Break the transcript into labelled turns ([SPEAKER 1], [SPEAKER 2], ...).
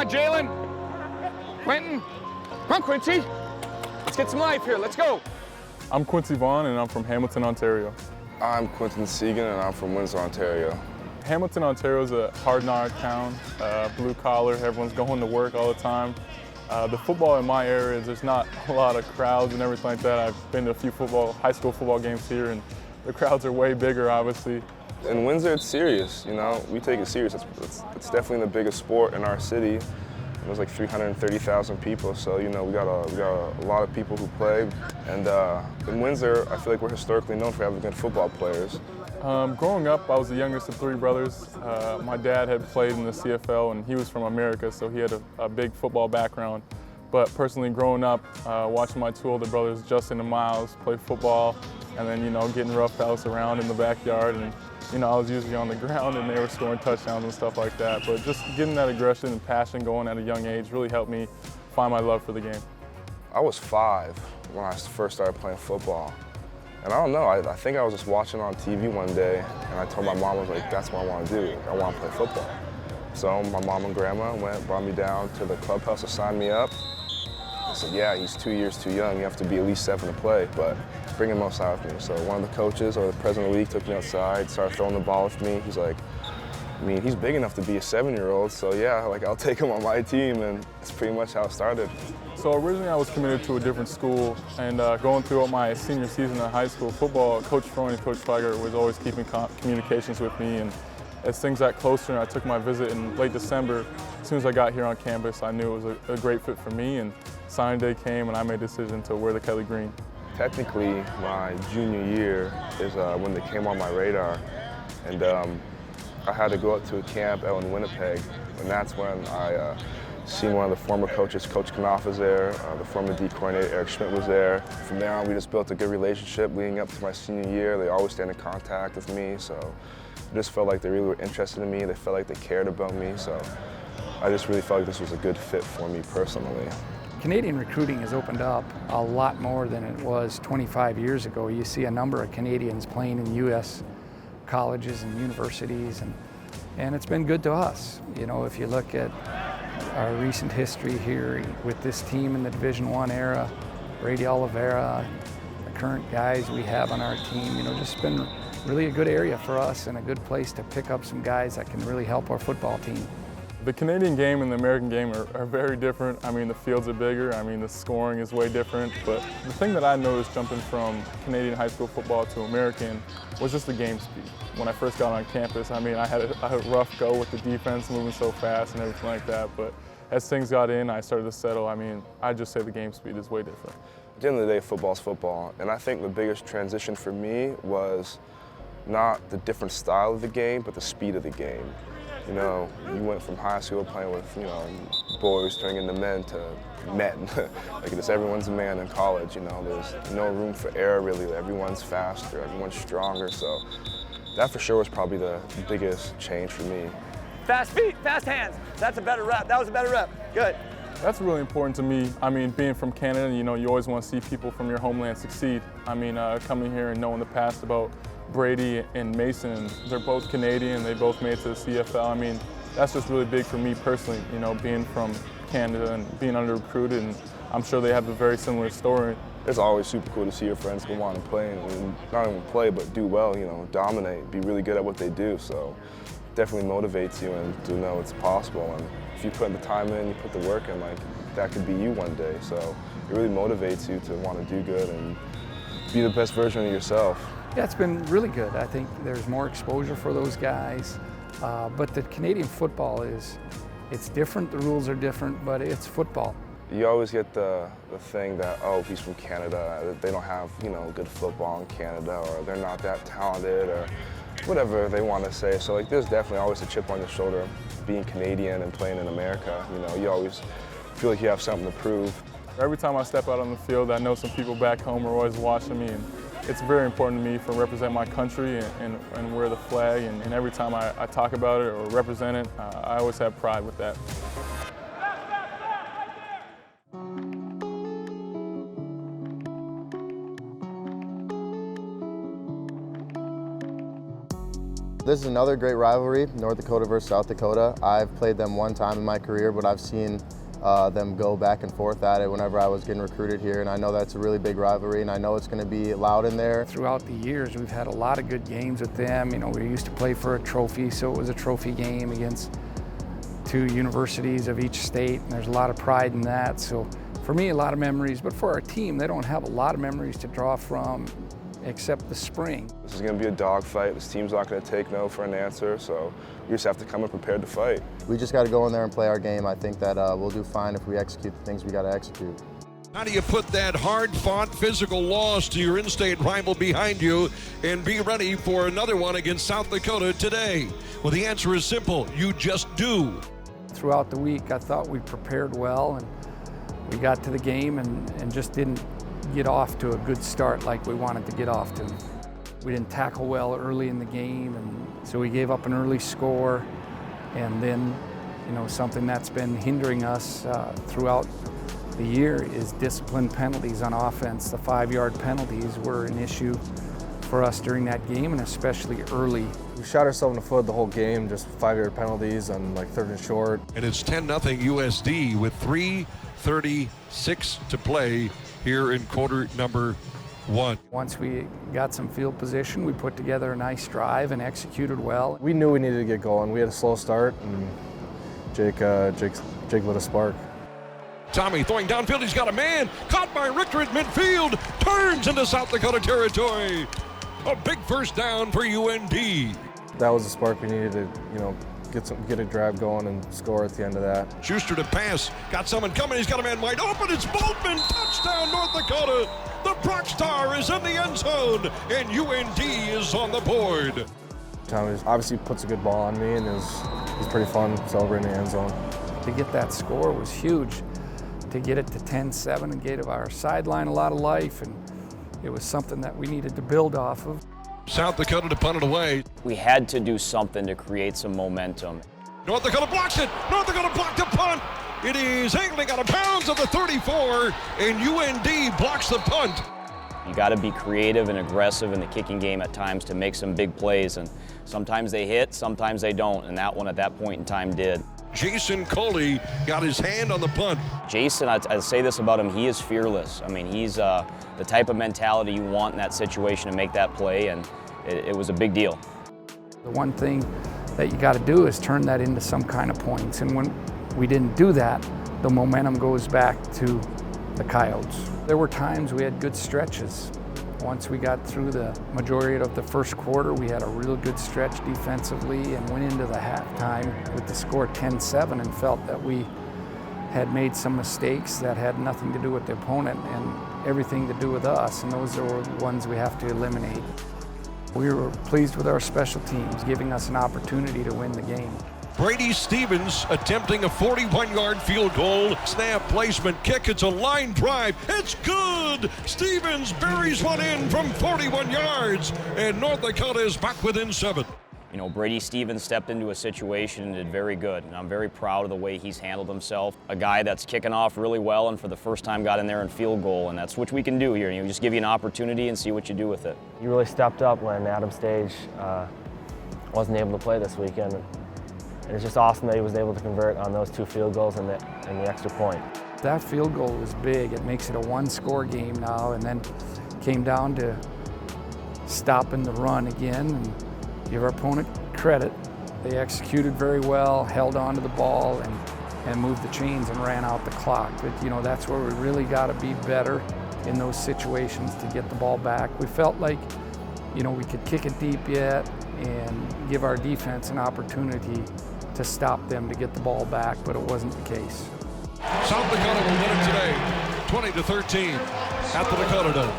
[SPEAKER 1] on, Jalen. Quintin. Come on, Quincy. Let's get some life here. Let's go.
[SPEAKER 2] I'm Quincy Vaughn, and I'm from Hamilton, Ontario.
[SPEAKER 3] I'm Quintin Seguin, and I'm from Windsor, Ontario.
[SPEAKER 2] Hamilton, Ontario is a hard-knock town, blue collar. Everyone's going to work all the time. The football in my area, there's not a lot of crowds and everything like that. I've been to a few high school football games here, and the crowds are way bigger, obviously.
[SPEAKER 3] In Windsor, it's serious. You know, we take it serious. It's definitely the biggest sport in our city. There's like 330,000 people, so you know we got a lot of people who play. And in Windsor, I feel like we're historically known for having good football players.
[SPEAKER 2] Growing up, I was the youngest of three brothers. My dad had played in the CFL, and he was from America, so he had a big football background. But personally, growing up, watching my two older brothers, Justin and Miles, play football, and then, you know, getting roughhoused around in the backyard, and, you know, I was usually on the ground and they were scoring touchdowns and stuff like that. But just getting that aggression and passion going at a young age really helped me find my love for the game.
[SPEAKER 3] I was 5 when I first started playing football. And I don't know, I think I was just watching on TV one day, and I told my mom, I was like, that's what I want to do. I want to play football. So my mom and grandma brought me down to the clubhouse to sign me up. I said, yeah, he's 2 years too young. You have to be at least 7 to play, but bring him outside with me. So one of the coaches or the president of the league took me outside, started throwing the ball with me. He's like, I mean, he's big enough to be a 7-year-old, so yeah, like I'll take him on my team, and that's pretty much how it started.
[SPEAKER 2] So originally I was committed to a different school, and going through my senior season of high school football, Coach Freund and Coach Schweigert was always keeping communications with me, and as things got closer and I took my visit in late December, as soon as I got here on campus, I knew it was a great fit for me, and signing day came and I made a decision to wear the Kelly green.
[SPEAKER 3] Technically, my junior year is when they came on my radar, and I had to go up to a camp out in Winnipeg, and that's when I seen one of the former coaches, Coach Knopf was there, the former D coordinator, Eric Schmidt was there. From there on, we just built a good relationship leading up to my senior year. They always stayed in contact with me, so I just felt like they really were interested in me. They felt like they cared about me, so I just really felt like this was a good fit for me personally.
[SPEAKER 4] Canadian recruiting has opened up a lot more than it was 25 years ago. You see a number of Canadians playing in U.S. colleges and universities, and it's been good to us. You know, if you look at our recent history here with this team in the Division I era, Brady Oliveira, the current guys we have on our team, you know, just been really a good area for us and a good place to pick up some guys that can really help our football team.
[SPEAKER 2] The Canadian game and the American game are very different. I mean, the fields are bigger. I mean, the scoring is way different. But the thing that I noticed jumping from Canadian high school football to American was just the game speed. When I first got on campus, I mean, I had a rough go with the defense moving so fast and everything like that. But as things got in, I started to settle. I mean, I'd just say the game speed is way different.
[SPEAKER 3] At the end of the day, football's football. And I think the biggest transition for me was not the different style of the game, but the speed of the game. You know, you went from high school playing with, you know, boys turning into men to men. Like it's everyone's a man in college, you know. There's no room for error really. Everyone's faster, everyone's stronger. So that for sure was probably the biggest change for me.
[SPEAKER 5] Fast feet, fast hands. That's a better rep. That was a better rep. Good.
[SPEAKER 2] That's really important to me. I mean, being from Canada, you know, you always want to see people from your homeland succeed. I mean, coming here and knowing the past about Brady and Mason, they're both Canadian, they both made it to the CFL. I mean, that's just really big for me personally, you know, being from Canada and being under-recruited, and I'm sure they have a very similar story.
[SPEAKER 3] It's always super cool to see your friends go on and play, and not even play, but do well, you know, dominate, be really good at what they do. So definitely motivates you and to know it's possible. And if you put the time in, you put the work in, like that could be you one day. So it really motivates you to want to do good and be the best version of yourself.
[SPEAKER 4] Yeah, it's been really good. I think there's more exposure for those guys. But the Canadian football it's different, the rules are different, but it's football.
[SPEAKER 3] You always get the thing that, oh, he's from Canada, they don't have, you know, good football in Canada, or they're not that talented, or whatever they want to say. So like there's definitely always a chip on your shoulder being Canadian and playing in America. You know, you always feel like you have something to prove.
[SPEAKER 2] Every time I step out on the field, I know some people back home are always watching me, and it's very important to me to represent my country and wear the flag, and every time I talk about it or represent it, I always have pride with that.
[SPEAKER 6] This is another great rivalry, North Dakota versus South Dakota. I've played them one time in my career, but I've seen them go back and forth at it whenever I was getting recruited here, and I know that's a really big rivalry, and I know it's going to be loud in there.
[SPEAKER 4] Throughout the years, we've had a lot of good games with them. You know, we used to play for a trophy, so it was a trophy game against 2 universities of each state, and there's a lot of pride in that. So for me, a lot of memories, but for our team, they don't have a lot of memories to draw from except the spring.
[SPEAKER 3] This is going to be a dogfight. This team's not going to take no for an answer, so you just have to come in prepared to fight.
[SPEAKER 6] We just got to go in there and play our game. I think that we'll do fine if we execute the things we got to execute.
[SPEAKER 7] How do you put that hard-fought physical loss to your in-state rival behind you and be ready for another one against South Dakota today? Well, the answer is simple. You just do.
[SPEAKER 4] Throughout the week, I thought we prepared well, and we got to the game and just didn't get off to a good start like we wanted to get off to. We didn't tackle well early in the game, and so we gave up an early score. And then, you know, something that's been hindering us throughout the year is discipline penalties on offense. The 5-yard penalties were an issue for us during that game, and especially early.
[SPEAKER 8] We shot ourselves in the foot the whole game, just 5-yard penalties on like 3rd and short.
[SPEAKER 7] And it's 10-0 USD with 3:36 to play here in quarter number 1.
[SPEAKER 4] Once we got some field position, we put together a nice drive and executed well.
[SPEAKER 8] We knew we needed to get going. We had a slow start, and Jake lit a spark.
[SPEAKER 7] Tommy throwing downfield, he's got a man, caught by Richter at midfield, turns into South Dakota territory. A big first down for UND.
[SPEAKER 8] That was the spark we needed to, you know, get a drive going and score at the end of that.
[SPEAKER 7] Schuster to pass, got someone coming, he's got a man wide open, it's Boltman, touchdown North Dakota. The Brock Star is in the end zone, and UND is on the board.
[SPEAKER 8] Tommy obviously puts a good ball on me, and it was pretty fun celebrating the end zone.
[SPEAKER 4] To get that score was huge. To get it to 10-7 and gave our sideline a lot of life, and it was something that we needed to build off of.
[SPEAKER 7] South Dakota to punt it away.
[SPEAKER 9] We had to do something to create some momentum.
[SPEAKER 7] North Dakota blocks it. North Dakota blocked the punt. It is angling out of bounds of the 34, and UND blocks the punt.
[SPEAKER 9] You got to be creative and aggressive in the kicking game at times to make some big plays, and sometimes they hit, sometimes they don't, and that one at that point in time did.
[SPEAKER 7] Jason Coley got his hand on the punt.
[SPEAKER 9] Jason, I say this about him, he is fearless. I mean, he's the type of mentality you want in that situation to make that play, and it was a big deal.
[SPEAKER 4] The one thing that you got to do is turn that into some kind of points, and when we didn't do that, the momentum goes back to the Coyotes. There were times we had good stretches. Once we got through the majority of the first quarter, we had a real good stretch defensively and went into the halftime with the score 10-7 and felt that we had made some mistakes that had nothing to do with the opponent and everything to do with us, and those are the ones we have to eliminate. We were pleased with our special teams, giving us an opportunity to win the game.
[SPEAKER 7] Brady Stevens attempting a 41-yard field goal. Snap placement kick. It's a line drive. It's good. Stevens buries one in from 41 yards, and North Dakota is back within 7.
[SPEAKER 9] You know, Brady Stevens stepped into a situation and did very good, and I'm very proud of the way he's handled himself. A guy that's kicking off really well and for the first time got in there and field goal, and that's what we can do here. You know, just give you an opportunity and see what you do with it.
[SPEAKER 10] He really stepped up when Adam Stage wasn't able to play this weekend. And it's just awesome that he was able to convert on those 2 field goals and the extra point.
[SPEAKER 4] That field goal was big. It makes it a 1-score game now, and then came down to stopping the run again and give our opponent credit. They executed very well, held on to the ball, and moved the chains and ran out the clock. But, you know, that's where we really got to be better in those situations to get the ball back. We felt like, you know, we could kick it deep yet and give our defense an opportunity to stop them to get the ball back, but it wasn't the case.
[SPEAKER 7] South Dakota will win it today, 20-13 at the Dakota Dome.